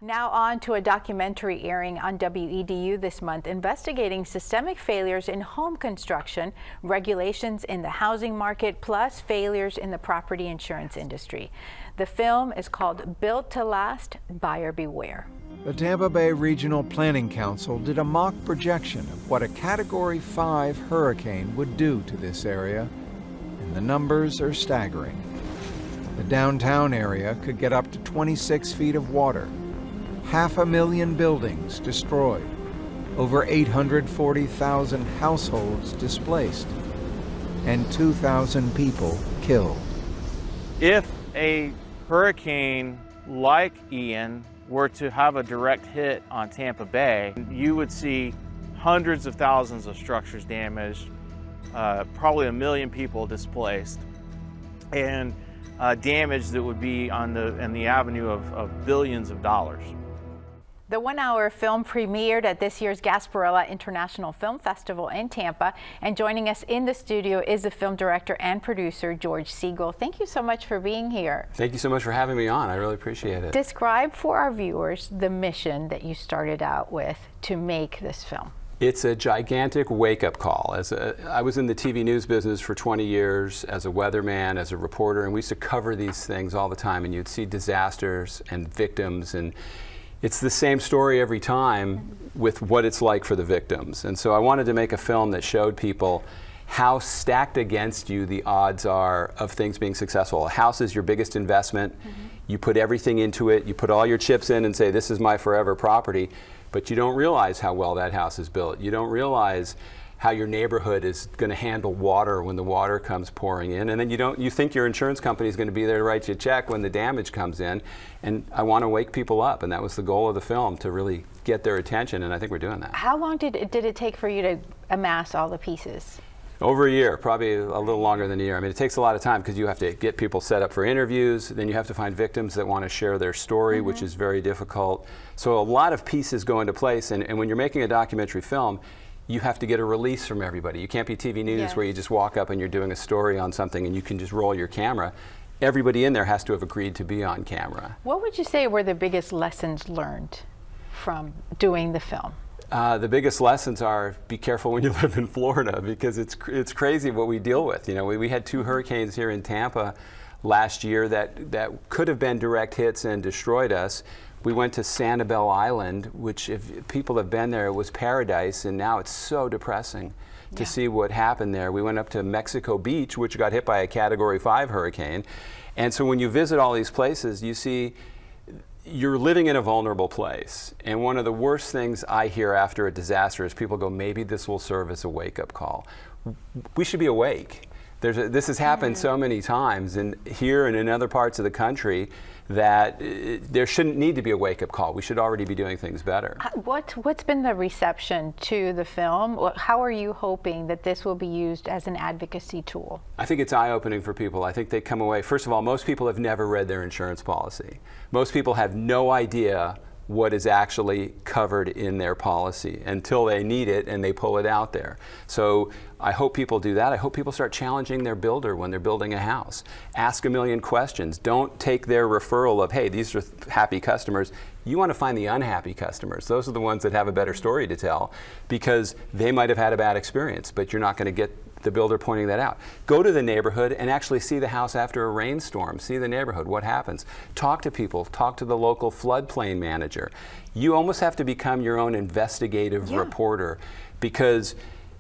Now on to a documentary airing on WEDU this month investigating systemic failures in home construction, regulations in the housing market, plus failures in the property insurance industry. The film is called Built to Last, Buyer Beware. The Tampa Bay Regional Planning Council did a mock projection of what a Category 5 hurricane would do to this area, and the numbers are staggering. The downtown area could get up to 26 feet of water. 500,000 buildings destroyed, over 840,000 households displaced, and 2,000 people killed. If a hurricane like Ian were to have a direct hit on Tampa Bay, you would see hundreds of thousands of structures damaged, probably 1 million people displaced, and damage that would be on the avenue of billions of dollars. The one-hour film premiered at this year's Gasparilla International Film Festival in Tampa. And joining us in the studio is the film director and producer, George Siegel. Thank you so much for being here. Thank you so much for having me on. I really appreciate it. Describe for our viewers the mission that you started out with to make this film. It's a gigantic wake-up call. I was in the TV news business for 20 years as a weatherman, as a reporter, and we used to cover these things all the time, and you'd see disasters and victims, and it's the same story every time with what it's like for the victims. And so I wanted to make a film that showed people how stacked against you the odds are of things being successful. A house is your biggest investment. You put everything into it. You put all your chips in and say, this is my forever property. But you don't realize how well that house is built. You don't realize how your neighborhood is going to handle water when the water comes pouring in, and then you think your insurance company is going to be there to write you a check when the damage comes in. And I want to wake people up, and that was the goal of the film, to really get their attention, and I think we're doing that. How long did it take for you to amass all the pieces? Over a year, probably a little longer than a year. I mean, it takes a lot of time because you have to get people set up for interviews, then you have to find victims that want to share their story, which is very difficult. So a lot of pieces go into place, and when you're making a documentary film, you have to get a release from everybody. You can't be TV news where you just walk up and you're doing a story on something and you can just roll your camera. Everybody in there has to have agreed to be on camera. What would you say were the biggest lessons learned from doing the film? The biggest lessons are be careful when you live in Florida, because it's crazy what we deal with. You know, we had 2 hurricanes here in Tampa last year that could have been direct hits and destroyed us. We went to Sanibel Island, which, if people have been there, it was paradise, and now it's so depressing to see what happened there. We went up to Mexico Beach, which got hit by a Category 5 hurricane. And so when you visit all these places, you see you're living in a vulnerable place. And one of the worst things I hear after a disaster is people go, maybe this will serve as a wake-up call. We should be awake. This has happened so many times, and here and in other parts of the country, that there shouldn't need to be a wake-up call. We should already be doing things better. What's been the reception to the film? How are you hoping that this will be used as an advocacy tool? I think it's eye-opening for people. I think they come away, first of all, most people have never read their insurance policy. Most people have no idea what is actually covered in their policy until they need it and they pull it out there. So I hope people do that. I hope people start challenging their builder when they're building a house. Ask a million questions. Don't take their referral of, hey, these are happy customers. You want to find the unhappy customers. Those are the ones that have a better story to tell, because they might have had a bad experience, but you're not going to get the builder pointing that out. Go to the neighborhood and actually see the house after a rainstorm. See the neighborhood, what happens. Talk to people, talk to the local floodplain manager. You almost have to become your own investigative reporter, because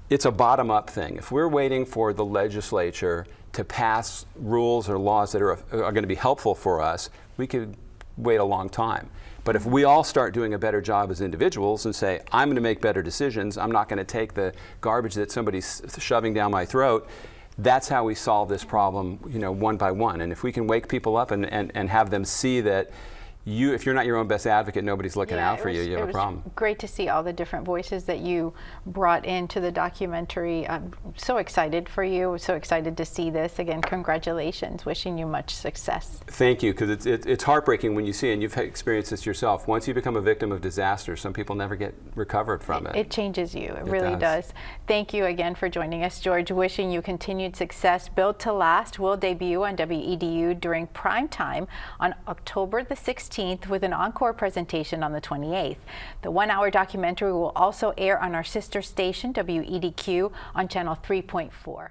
it's a bottom-up thing. If we're waiting for the legislature to pass rules or laws that are going to be helpful for us, we could wait a long time. But if we all start doing a better job as individuals and say, I'm going to make better decisions, I'm not going to take the garbage that somebody's shoving down my throat, that's how we solve this problem, you know, one by one. And if we can wake people up and have them see that if you're not your own best advocate, nobody's looking out for you, you have a problem. It was great to see all the different voices that you brought into the documentary. I'm so excited for you, so excited to see this. Again, congratulations, wishing you much success. Thank you, because it's heartbreaking when you see, and you've experienced this yourself, once you become a victim of disaster, some people never get recovered from it. It changes you, it really does. Thank you again for joining us, George. Wishing you continued success. Built to Last will debut on WEDU during prime time on October the 16th. 16th with an encore presentation on the 28th. The one-hour documentary will also air on our sister station, WEDQ, on channel 3.4.